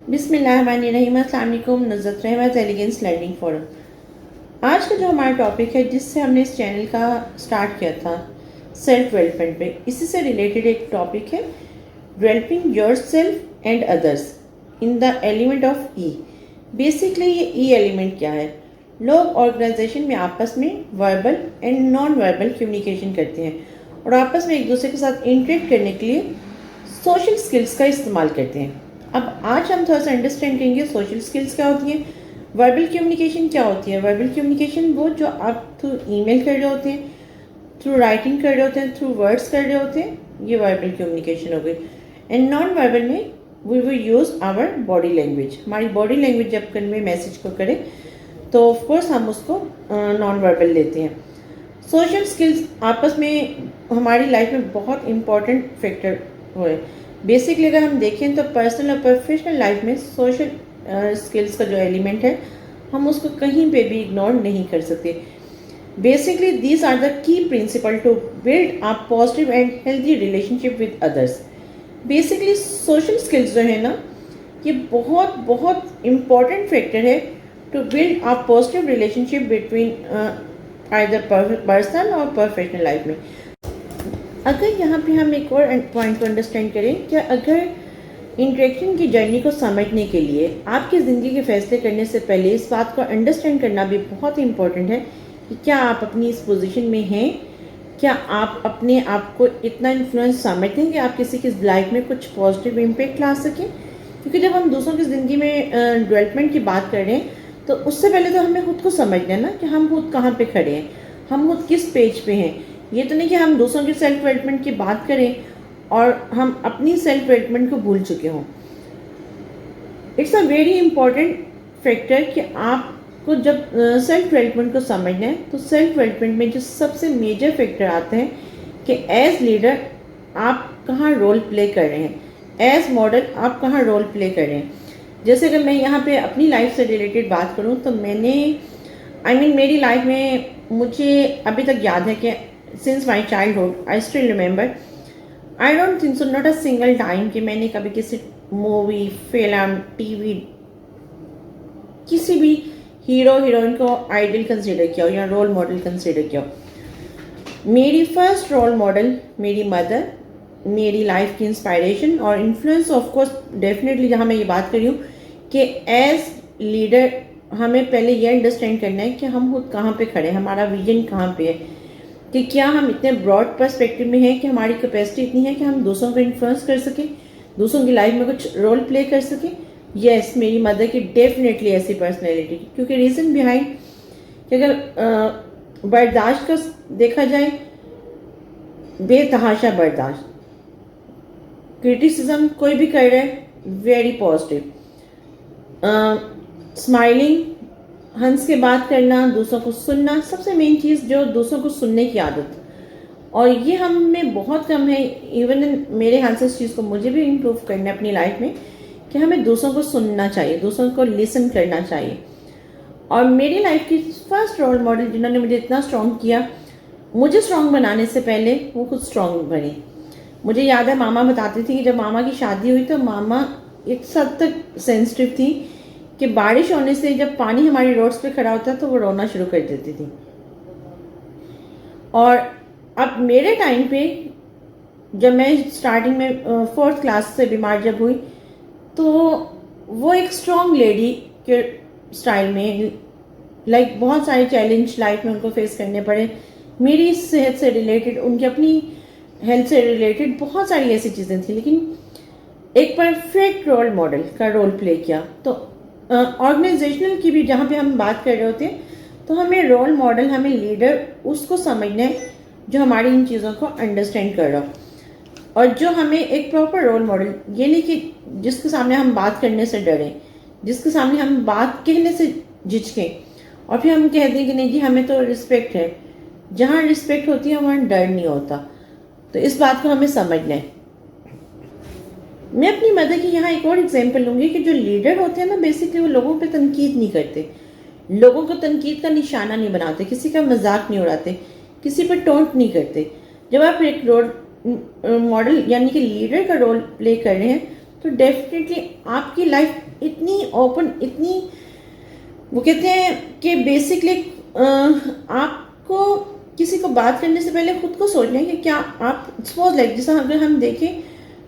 बिस्मिल्लाहिर्रहमानिर्रहीम। अस्सलाम वालेकुम। नुज़रत रहमत एलिगेंस लर्निंग फोरम। आज का जो हमारा टॉपिक है जिससे हमने इस चैनल का स्टार्ट किया था, सेल्फ डेवलपमेंट पे, इसी से रिलेटेड एक टॉपिक है developing your self and others in the element of E. Basically ये ई एलिमेंट क्या है? लोग ऑर्गेनाइजेशन में आपस में verbal and non verbal communication करते हैं और आपस में एक दूसरे के साथ इंटरेक्ट करने के लिए सोशल स्किल्स का इस्तेमाल करते हैं। अब आज हम थोड़ा सा अंडरस्टैंड करेंगे सोशल स्किल्स क्या होती हैं, वर्बल कम्युनिकेशन क्या होती है। वर्बल कम्युनिकेशन वो जो आप थ्रू ईमेल कर रहे होते हैं, थ्रू राइटिंग कर रहे होते हैं, थ्रू वर्ड्स कर रहे होते हैं, ये वर्बल कम्युनिकेशन हो गई। एंड नॉन वर्बल में we will use our body language. हमारी बॉडी लैंग्वेज जब कन्वे मैसेज को करें तो ऑफकोर्स हम उसको नॉन वर्बल लेते हैं। सोशल स्किल्स आपस में हमारी लाइफ में बहुत इंपॉर्टेंट फैक्टर हुए। बेसिकली अगर हम देखें तो पर्सनल और प्रोफेशनल लाइफ में सोशल स्किल्स का जो एलिमेंट है हम उसको कहीं पे भी इग्नोर नहीं कर सकते। Basically these are the key principle to build a positive and healthy relationship with others. Basically social skills जो है ना, ये बहुत बहुत इम्पॉर्टेंट फैक्टर है to build a positive relationship between either personal और प्रोफेशनल लाइफ में। अगर यहाँ पे हम एक और पॉइंट को अंडरस्टैंड करें कि अगर इंटरेक्शन की जर्नी को समझने के लिए आपकी ज़िंदगी के फैसले करने से पहले इस बात को अंडरस्टैंड करना भी बहुत इंपॉर्टेंट है कि क्या आप अपनी इस पोजीशन में हैं, क्या आप अपने आप को इतना इन्फ्लुएंस समझते हैं कि आप किसी की लाइफ में कुछ पॉजिटिव इम्पेक्ट ला सकें। क्योंकि जब हम दूसरों की ज़िंदगी में डेवलपमेंट की बात कर रहे हैं तो उससे पहले तो हमें खुद को समझना है ना कि हम खुद कहाँ पे खड़े हैं, हम खुद किस पेज पे हैं। ये तो नहीं कि हम दूसरों की सेल्फ डेवलपमेंट की बात करें और हम अपनी सेल्फ डेवलपमेंट को भूल चुके हों। It's a very important factor कि आपको जब सेल्फ डेवलपमेंट को समझना है तो सेल्फ डेवलपमेंट में जो सबसे मेजर फैक्टर आते हैं कि एज लीडर आप कहाँ रोल प्ले कर रहे हैं, एज मॉडल आप कहाँ रोल प्ले कर रहे हैं। जैसे अगर मैं यहाँ पे अपनी लाइफ से रिलेटेड बात करूँ तो मैंने मेरी लाइफ में मुझे अभी तक याद है कि since my childhood I still remember, I don't think so not a single time कि मैंने कभी किसी मूवी, फिल्म, टीवी, किसी भी हीरो हीरोइन को आइडल कंसिडर किया हो या रोल मॉडल कंसिडर किया हो। मेरी फर्स्ट रोल मॉडल मेरी मदर, मेरी लाइफ की इंस्पायरेशन और इन्फ्लुएंस ऑफ कोर्स डेफिनेटली, जहाँ मैं ये बात कर रही हूँ कि एज लीडर हमें पहले ये अंडरस्टैंड करना है कि हम खुद कहाँ पे खड़े हैं, हमारा विजन कहाँ पे है, कि क्या हम इतने ब्रॉड पर्सपेक्टिव में हैं कि हमारी कैपेसिटी इतनी है कि हम दूसरों को इन्फ्लुएंस कर सकें, दूसरों की लाइफ में कुछ रोल प्ले कर सकें। यस, मेरी मदर की डेफिनेटली ऐसी पर्सनैलिटी, क्योंकि रीज़न बिहाइंड कि अगर बर्दाश्त का देखा जाए, बेतहाशा बर्दाश्त, क्रिटिसिज्म कोई भी कर रहा है वेरी पॉजिटिव, स्माइलिंग, हंस के बात करना, दूसरों को सुनना, सबसे मेन चीज़ जो दूसरों को सुनने की आदत, और ये हम में बहुत कम है। इवन मेरे ख्याल से इस चीज़ को मुझे भी इम्प्रूव करना है अपनी लाइफ में कि हमें दूसरों को सुनना चाहिए, दूसरों को लिसन करना चाहिए। और मेरी लाइफ की फर्स्ट रोल मॉडल जिन्होंने मुझे इतना स्ट्रॉन्ग किया, मुझे स्ट्रॉन्ग बनाने से पहले वो खुद स्ट्रॉन्ग बनी। मुझे याद है मामा बताती थी कि जब मामा की शादी हुई तो मामा एक हद तक सेंसिटिव थी कि बारिश होने से जब पानी हमारी रोड्स पे खड़ा होता तो वो रोना शुरू कर देती थी। और अब मेरे टाइम पे जब मैं स्टार्टिंग में 4th क्लास से बीमार जब हुई तो वो एक स्ट्रॉन्ग लेडी के स्टाइल में, लाइक बहुत सारे चैलेंज लाइफ में उनको फेस करने पड़े, मेरी सेहत से रिलेटेड, उनकी अपनी हेल्थ से रिलेटेड बहुत सारी ऐसी चीज़ें थी, लेकिन एक परफेक्ट रोल मॉडल का रोल प्ले किया। तो ऑर्गेनाइजेशनल की भी जहाँ पे हम बात कर रहे होते हैं तो हमें रोल मॉडल, हमें लीडर उसको समझना है जो हमारी इन चीज़ों को अंडरस्टैंड कर रहा हो, और जो हमें एक प्रॉपर रोल मॉडल, ये नहीं कि जिसके सामने हम बात करने से डरें, जिसके सामने हम बात कहने से झिझकें और फिर हम कह दें कि नहीं जी हमें तो रिस्पेक्ट है। जहाँ रिस्पेक्ट होती है वहाँ डर नहीं होता। तो इस बात को हमें समझना है। मैं अपनी मदर की यहाँ एक और एग्जांपल लूँगी कि जो लीडर होते हैं ना, बेसिकली वो लोगों पे तनकीद नहीं करते, लोगों को तनकीद का निशाना नहीं बनाते, किसी का मजाक नहीं उड़ाते, किसी पर टोंट नहीं करते। जब आप एक रोल मॉडल यानी कि लीडर का रोल प्ले कर रहे हैं तो डेफिनेटली आपकी लाइफ इतनी ओपन, इतनी, वो कहते हैं कि बेसिकली आपको किसी को बात करने से पहले खुद को सोचना है कि क्या आप, सपोज लाइक जैसा अगर हम देखें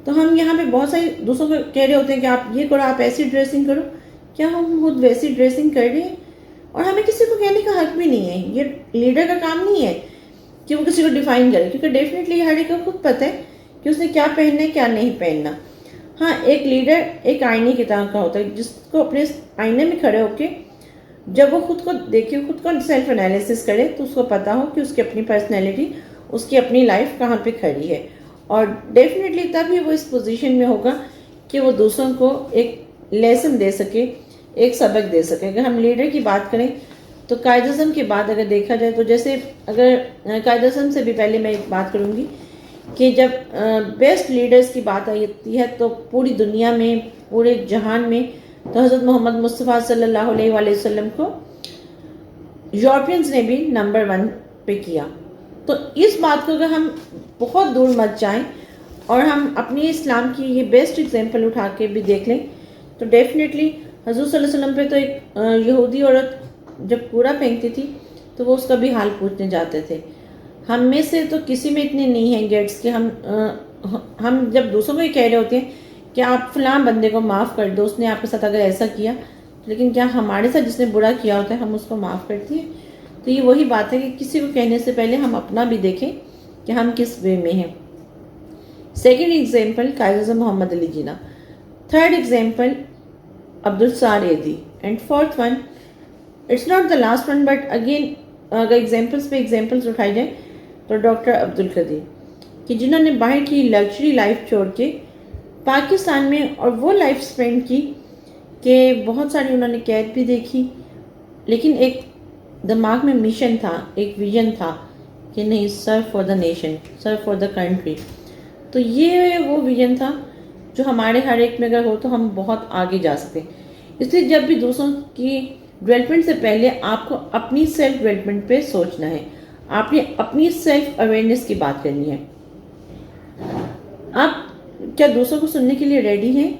तो हम यहाँ पे बहुत सारे दूसरों को कह रहे होते हैं कि आप ये करो, आप ऐसी ड्रेसिंग करो, क्या हम खुद वैसी ड्रेसिंग कर रहे हैं? और हमें किसी को कहने का हक भी नहीं है, ये लीडर का काम नहीं है कि वो किसी को डिफाइन करे, क्योंकि डेफिनेटली हर एक को खुद पता है कि उसने क्या पहनना है क्या नहीं पहनना। हाँ, एक लीडर एक आईने की तरह का होता है, जिसको अपने आईने में खड़े होके जब वो खुद को देखे, खुद को सेल्फ एनालिसिस करे, तो उसको पता हो कि उसकी अपनी पर्सनैलिटी, उसकी अपनी लाइफ कहाँ पे खड़ी है। और डेफिनेटली तभी वो इस पोजीशन में होगा कि वो दूसरों को एक लेसन दे सके, एक सबक दे सके। अगर हम लीडर की बात करें तो कायद-ए-आज़म की बात अगर देखा जाए तो जैसे अगर कायद-ए-आज़म से भी पहले मैं एक बात करूँगी कि जब बेस्ट लीडर्स की बात आती है तो पूरी दुनिया में, पूरे जहान में, तो हज़रत मोहम्मद मुस्तफ़ा सल्लल्लाहु अलैहि वसल्लम को यूरोपियंस ने भी नंबर 1 पे किया। तो इस बात को अगर हम बहुत दूर मत जाएं और हम अपनी इस्लाम की ये बेस्ट एग्जांपल उठा के भी देख लें तो डेफिनेटली हज़रत सल्लल्लाहु अलैहि वसल्लम पे तो एक यहूदी औरत जब कूड़ा फेंकती थी तो वो उसका भी हाल पूछने जाते थे। हम में से तो किसी में इतने नहीं हैं गेट्स कि हम जब दूसरों को ये कह रहे होते हैं कि आप फलां बंदे को माफ़ कर दो, उसने आपके साथ अगर ऐसा किया, लेकिन क्या हमारे साथ जिसने बुरा किया होता है हम उसको माफ़ करते हैं? तो ये वही बात है कि किसी को कहने से पहले हम अपना भी देखें कि हम किस वे में हैं। Second example Quaid-e-Azam Mohammad Ali Jinnah, third example Abdul Sattar Edhi, and fourth one, it's not the last one but again अगर एग्जाम्पल्स पे एग्जाम्पल्स उठाई जाए तो डॉक्टर अब्दुल कदीर, कि जिन्होंने बाहर की लग्जरी लाइफ छोड़ के पाकिस्तान में और वो लाइफ स्पेंड की कि बहुत सारी उन्होंने कैद भी देखी, लेकिन एक दिमाग में मिशन था, एक विजन था कि नहीं, serve for the nation, serve for the country. तो ये वो विजन था जो हमारे हर एक में अगर हो तो हम बहुत आगे जा सकते हैं। इसलिए जब भी दूसरों की डेवलपमेंट से पहले आपको अपनी सेल्फ डेवलपमेंट पे सोचना है, आपने अपनी सेल्फ अवेयरनेस की बात करनी है। आप क्या दूसरों को सुनने के लिए रेडी हैं?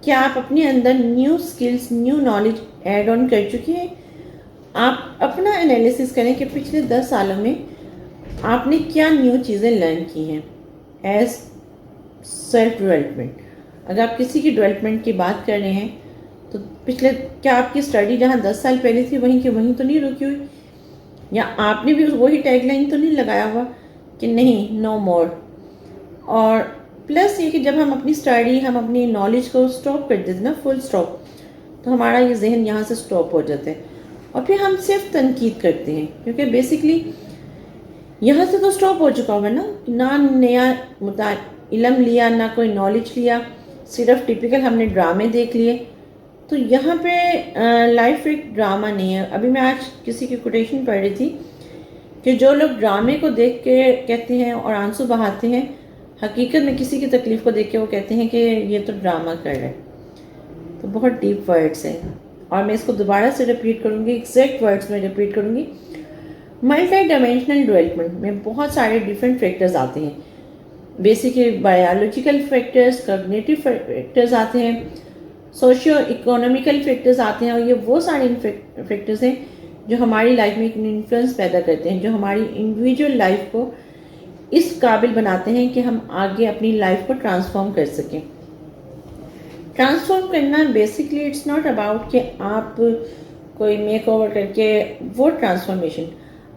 क्या आप अपने अंदर new skills, new knowledge add on कर चुके हैं? आप अपना एनालिसिस करें कि पिछले 10 सालों में आपने क्या न्यू चीज़ें लर्न की हैं एज सेल्फ डेवलपमेंट। अगर आप किसी की डेवलपमेंट की बात कर रहे हैं तो पिछले, क्या आपकी स्टडी जहाँ 10 साल पहले थी वहीं की वहीं तो नहीं रुकी हुई, या आपने भी वही टैगलाइन तो नहीं लगाया हुआ कि नहीं, नो मोर। और प्लस ये कि जब हम अपनी स्टडी, हम अपनी नॉलेज को स्टॉप कर देते ना, फुल स्टॉप, तो हमारा ये जहन यहाँ से स्टॉप हो जाता है और फिर हम सिर्फ तनकीद करते हैं, क्योंकि बेसिकली यहाँ से तो स्टॉप हो चुका हुआ ना नया इल्म लिया, ना कोई नॉलेज लिया, सिर्फ टिपिकल हमने ड्रामे देख लिए। तो यहाँ पे लाइफ एक ड्रामा नहीं है। अभी मैं आज किसी की कोटेशन पढ़ रही थी कि जो लोग ड्रामे को देख के कहते हैं और आंसू बहाते हैं, हकीकत में किसी की तकलीफ को देख के वो कहते हैं कि ये तो ड्रामा कर रहे हैं। तो बहुत डीप वर्ड्स हैं और मैं इसको दोबारा से रिपीट करूँगी, एग्जैक्ट वर्ड्स में रिपीट करूँगी। मल्टी डायमेंशनल डेवलपमेंट में बहुत सारे डिफरेंट फैक्टर्स आते हैं। Basically biological factors, cognitive factors आते हैं, सोशियो इकोनॉमिकल फैक्टर्स आते हैं, और ये वो सारे फैक्टर्स हैं जो हमारी लाइफ में एक इन्फ्लुएंस पैदा करते हैं, जो हमारी इंडिविजुअल लाइफ को इस काबिल बनाते हैं कि हम आगे अपनी लाइफ को ट्रांसफॉर्म कर सकें। ट्रांसफॉर्म करना बेसिकली इट्स नॉट अबाउट कि आप कोई मेक ओवर करके वो ट्रांसफॉर्मेशन।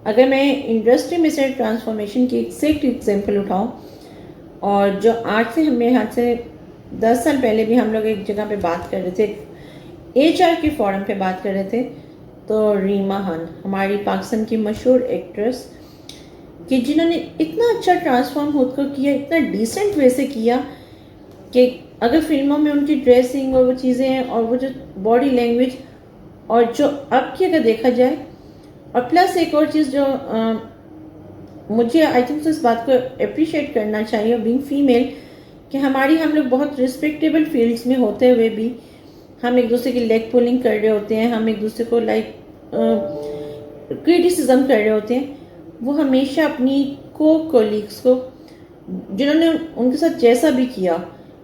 अगर मैं इंडस्ट्री में से ट्रांसफॉर्मेशन की एग्जैक्ट एग्जांपल उठाऊं, और जो आज से हमें यहाँ से 10 साल पहले भी हम लोग एक जगह पे बात कर रहे थे, HR के फोरम पे बात कर रहे थे, तो रीमा खान, हमारी पाकिस्तान की मशहूर एक्ट्रेस, कि जिन्होंने इतना अच्छा ट्रांसफॉर्म खुद को किया, इतना डिसेंट वे से किया कि अगर फिल्मों में उनकी ड्रेसिंग और वो चीज़ें और वो जो बॉडी लैंग्वेज, और जो अब की अगर देखा जाए, और प्लस एक और चीज़ जो मुझे आई थिंक इस बात को अप्रिशिएट करना चाहिए बीइंग फीमेल, कि हम लोग बहुत रिस्पेक्टेबल फील्ड्स में होते हुए भी हम एक दूसरे की लेग पुलिंग कर रहे होते हैं, हम एक दूसरे को लाइक क्रिटिसिज्म कर रहे होते हैं। वो हमेशा अपनी कोलीग्स को, जिन्होंने उनके साथ जैसा भी किया,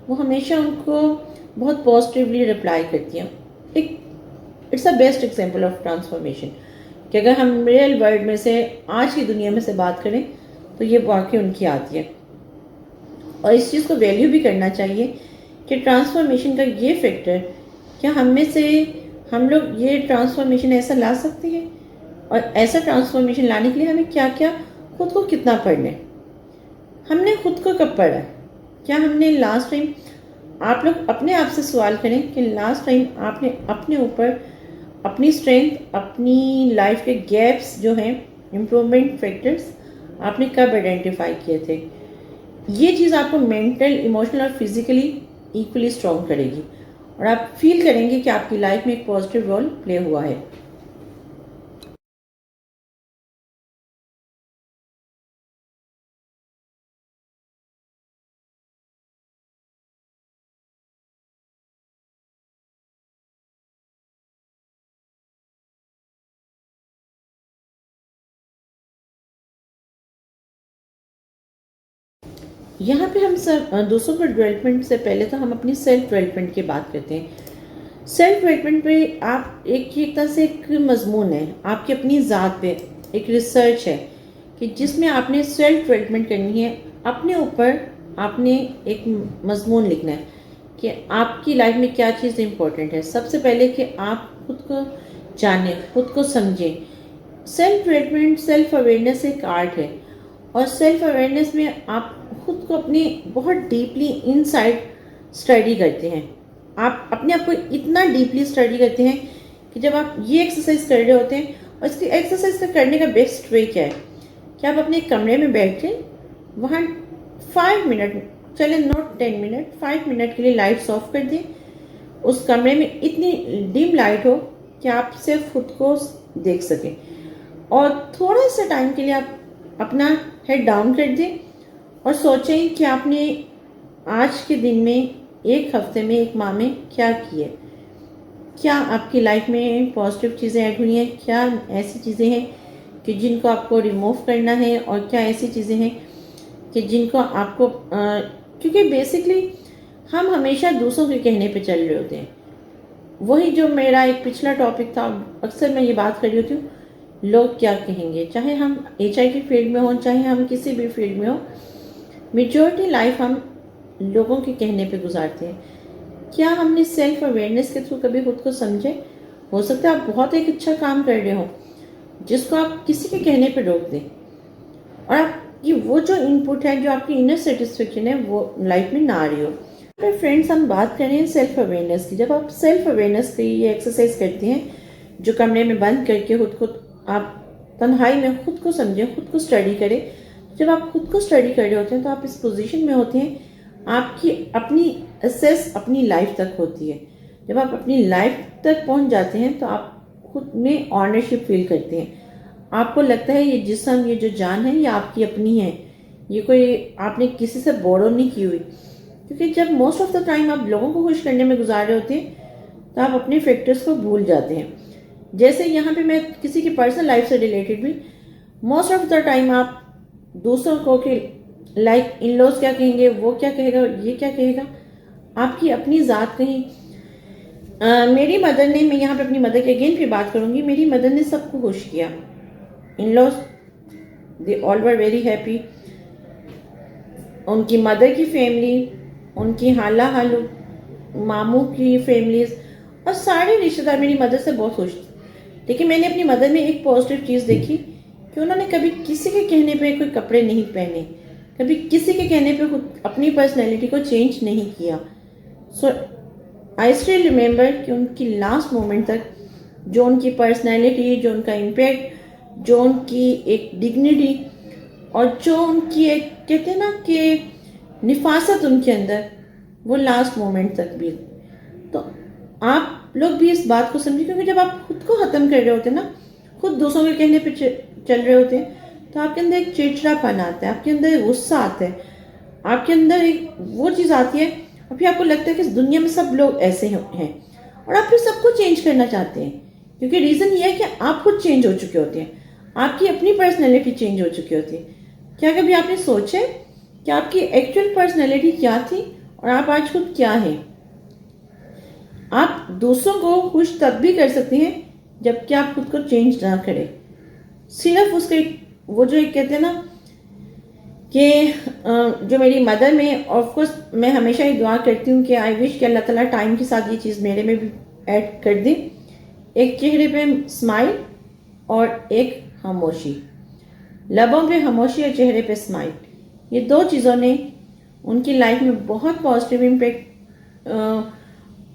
वो हमेशा उनको बहुत पॉजिटिवली रिप्लाई करती हैं। एक it's a best example of transformation कि अगर हम रियल वर्ल्ड में से आज की दुनिया में से बात करें तो ये वाकई उनकी आती है। और इस चीज़ को वैल्यू भी करना चाहिए कि ट्रांसफॉर्मेशन का ये फैक्टर, क्या हम में से हम लोग ये ट्रांसफॉर्मेशन ऐसा ला सकते हैं, और ऐसा ट्रांसफॉर्मेशन लाने के लिए हमें क्या क्या, खुद को कितना पढ़ना है, हमने खुद को कब पढ़ा, क्या हमने लास्ट टाइम, आप लोग अपने आप से सवाल करें कि लास्ट टाइम आपने अपने ऊपर अपनी स्ट्रेंथ, अपनी लाइफ के गैप्स जो हैं, इम्प्रूवमेंट फैक्टर्स आपने कब आइडेंटिफाई किए थे। ये चीज़ आपको मेंटल, इमोशनल और फिजिकली इक्वली स्ट्रॉन्ग करेगी और आप फील करेंगे कि आपकी लाइफ में एक पॉजिटिव रोल प्ले हुआ है। यहाँ पे हम सब दूसरों को डेवलपमेंट से पहले तो हम अपनी सेल्फ डेवलपमेंट की बात करते हैं। सेल्फ डेवलपमेंट पे आप एक तरह से एक मजमून है, आपकी अपनी ज़ात पे एक रिसर्च है कि जिसमें आपने सेल्फ डेवलपमेंट करनी है। अपने ऊपर आपने एक मजमून लिखना है कि आपकी लाइफ में क्या चीज़ इंपॉर्टेंट है। सबसे पहले कि आप खुद को जानें, खुद को समझें। सेल्फ डेवलपमेंट, सेल्फ अवेयरनेस एक आर्ट है और सेल्फ अवेयरनेस में आप खुद को अपनी बहुत डीपली इनसाइड स्टडी करते हैं। आप अपने आप को इतना डीपली स्टडी करते हैं कि जब आप ये एक्सरसाइज कर रहे होते हैं, और इसकी एक्सरसाइज करने का बेस्ट वे क्या है कि आप अपने कमरे में बैठ के वहाँ 5 मिनट, चले नॉट 10 मिनट, 5 मिनट के लिए लाइट्स ऑफ कर दें। उस कमरे में इतनी डिम लाइट हो कि आप सिर्फ खुद को देख सकें और थोड़ा सा टाइम के लिए आप अपना हेड डाउन कर दें और सोचें कि आपने आज के दिन में, एक हफ्ते में, एक माह में क्या किए। क्या आपकी लाइफ में पॉजिटिव चीज़ें ऐड हुई हैं, क्या ऐसी चीज़ें हैं कि जिनको आपको रिमूव करना है, और क्या ऐसी चीज़ें हैं कि जिनको आपको क्योंकि बेसिकली हम हमेशा दूसरों के कहने पे चल रहे होते हैं। वही जो मेरा एक पिछला टॉपिक था, अक्सर मैं ये बात कर रही होती हूँ, लोग क्या कहेंगे। चाहे हम एचआई की फील्ड में हों, चाहे हम किसी भी फील्ड में हों, मेजॉरिटी लाइफ हम लोगों के कहने पे गुजारते हैं। क्या हमने सेल्फ अवेयरनेस के थ्रू कभी खुद को समझे? हो सकता है आप बहुत एक अच्छा काम कर रहे हो जिसको आप किसी के कहने पे रोक दें, और आपकी वो जो इनपुट है, जो आपकी इनर सेटिस्फेक्शन है, वो लाइफ में ना आ रही हो। तो फ्रेंड्स, हम बात करें सेल्फ अवेयरनेस की। जब आप सेल्फ अवेयरनेस की ये एक्सरसाइज करते हैं, जो कमरे में बंद करके खुद को आप तन्हाई में खुद को समझें, खुद को स्टडी करें। जब आप खुद को स्टडी कर रहे होते हैं तो आप इस पोजीशन में होते हैं, आपकी अपनी असेस अपनी लाइफ तक होती है। जब आप अपनी लाइफ तक पहुंच जाते हैं तो आप खुद में ऑनरशिप फील करते हैं। आपको लगता है ये जिस्म, ये जो जान है, ये आपकी अपनी है, ये कोई आपने किसी से बोरो नहीं की हुई। क्योंकि जब मोस्ट ऑफ द टाइम आप लोगों को खुश करने में गुजार रहे होते हैं तो आप अपने फैक्टर्स को भूल जाते हैं। जैसे यहाँ पे मैं किसी की पर्सनल लाइफ से रिलेटेड भी, मोस्ट ऑफ द टाइम आप दूसरों को कि लाइक इन लॉज क्या कहेंगे, वो क्या कहेगा, ये क्या कहेगा, आपकी अपनी ज़ात कहीं। मेरी मदर ने, मैं यहाँ पे अपनी मदर के अगेन फिर बात करूँगी, मेरी मदर ने सबको खुश किया। In laws they all were very happy. उनकी मदर की फैमिली, उनकी हाला हालू, मामू की फैमिलीज और सारे रिश्तेदार मेरी मदर से बहुत खुश थे। लेकिन मैंने अपनी मदर में एक पॉजिटिव चीज़ देखी कि उन्होंने कभी किसी के कहने पे कोई कपड़े नहीं पहने, कभी किसी के कहने पे खुद अपनी पर्सनैलिटी को चेंज नहीं किया। सो आई स्टिल रिमेंबर कि उनकी लास्ट मोमेंट तक जो उनकी पर्सनैलिटी, जो उनका इम्पैक्ट, जो उनकी एक डिग्निटी और जो उनकी एक, कहते हैं ना कि निफासत उनके अंदर, वो लास्ट मोमेंट तक भी। तो आप लोग भी इस बात को समझिए, क्योंकि जब आप खुद को ख़त्म कर रहे होते हैं ना, खुद दूसरों के कहने पे चल रहे होते हैं, तो आपके अंदर एक चिड़चिड़ापन आता है, आपके अंदर गुस्सा आता है, आपके अंदर एक वो चीज़ आती है, और फिर आपको लगता है कि इस दुनिया में सब लोग ऐसे हैं, और आप फिर सबको चेंज करना चाहते हैं। क्योंकि रीज़न ये है कि आप खुद चेंज हो चुके होते हैं, आपकी अपनी पर्सनैलिटी चेंज हो चुकी होती है। क्या कभी आपने सोचा कि आपकी एक्चुअल पर्सनैलिटी क्या थी और आप आज खुद क्या हैं। आप दूसरों को खुश तब भी कर सकते हैं जबकि आप खुद को चेंज ना करें। सिर्फ उसके वो जो एक कहते हैं ना कि जो मेरी मदर में, ऑफ कोर्स मैं हमेशा ही दुआ करती हूँ कि आई विश कि अल्लाह ताला टाइम के साथ ये चीज़ मेरे में भी ऐड कर दे। एक चेहरे पे स्माइल और एक खामोशी, लबों पे खामोशी और चेहरे पे स्माइल, ये दो चीज़ों ने उनकी लाइफ में बहुत पॉजिटिव इम्पेक्ट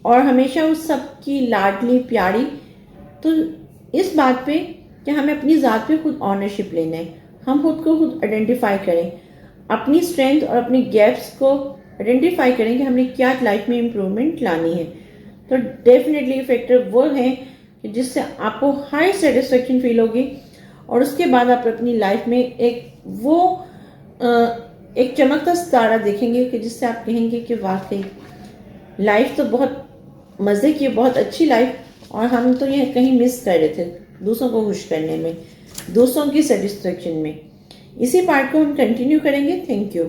और हमेशा उस सबकी लाडली प्यारी। तो इस बात पे कि हमें अपनी ज़ात पे खुद ऑनरशिप लेना है, हम खुद को खुद आइडेंटिफाई करें, अपनी स्ट्रेंथ और अपनी गैप्स को आइडेंटिफाई करें कि हमने क्या लाइफ में इम्प्रूवमेंट लानी है। तो डेफिनेटली फैक्टर वो है कि जिससे आपको हाई सेटिस्फेक्शन फील होगी और उसके बाद आप अपनी लाइफ में एक चमकता सितारा देखेंगे कि जिससे आप कहेंगे कि वाकई लाइफ तो बहुत मज़े की, बहुत अच्छी लाइफ, और हम तो ये कहीं मिस कर रहे थे दूसरों को खुश करने में, दूसरों की सेटिस्फेक्शन में। इसी पार्ट को हम कंटिन्यू करेंगे। Thank you.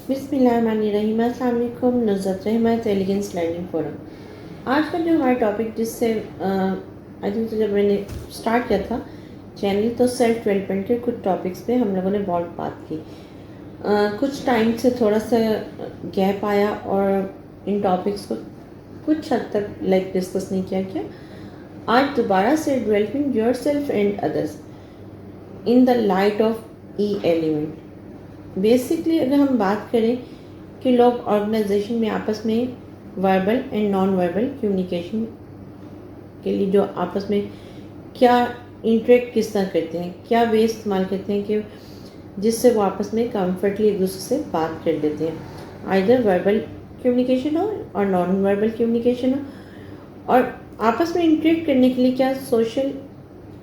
बिस्मिल्लाहिर्रहमानिर्रहीम। अस्सलाम वालेकुम। नुज़रत रहमत एलिगेंस लर्निंग फोरम। आज का जो हमारा टॉपिक, जिससे आई थिंक जब मैंने स्टार्ट किया था चैनल तो सेल्फ डेवलपमेंट के कुछ टॉपिक्स पे हम लोगों ने बहुत बात की। कुछ टाइम से थोड़ा सा गैप आया और इन टॉपिक्स को कुछ हद तक डिस्कस नहीं किया गया। आज दोबारा से developing your self and others in the light of E element. Basically अगर हम बात करें कि लोग ऑर्गेनाइजेशन में आपस में verbal and non verbal communication के लिए जो आपस में क्या इंटरेक्ट किस तरह करते हैं, क्या वे इस्तेमाल करते हैं कि जिससे वो आपस में कंफर्टली एक दूसरे से बात कर लेते हैं, आइदर वर्बल कम्युनिकेशन हो और नॉन वर्बल कम्युनिकेशन हो। और आपस में इंटरेक्ट करने के लिए क्या सोशल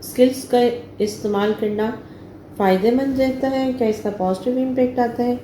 स्किल्स का इस्तेमाल करना फ़ायदेमंद रहता है, क्या इसका पॉजिटिव इम्पेक्ट आता है।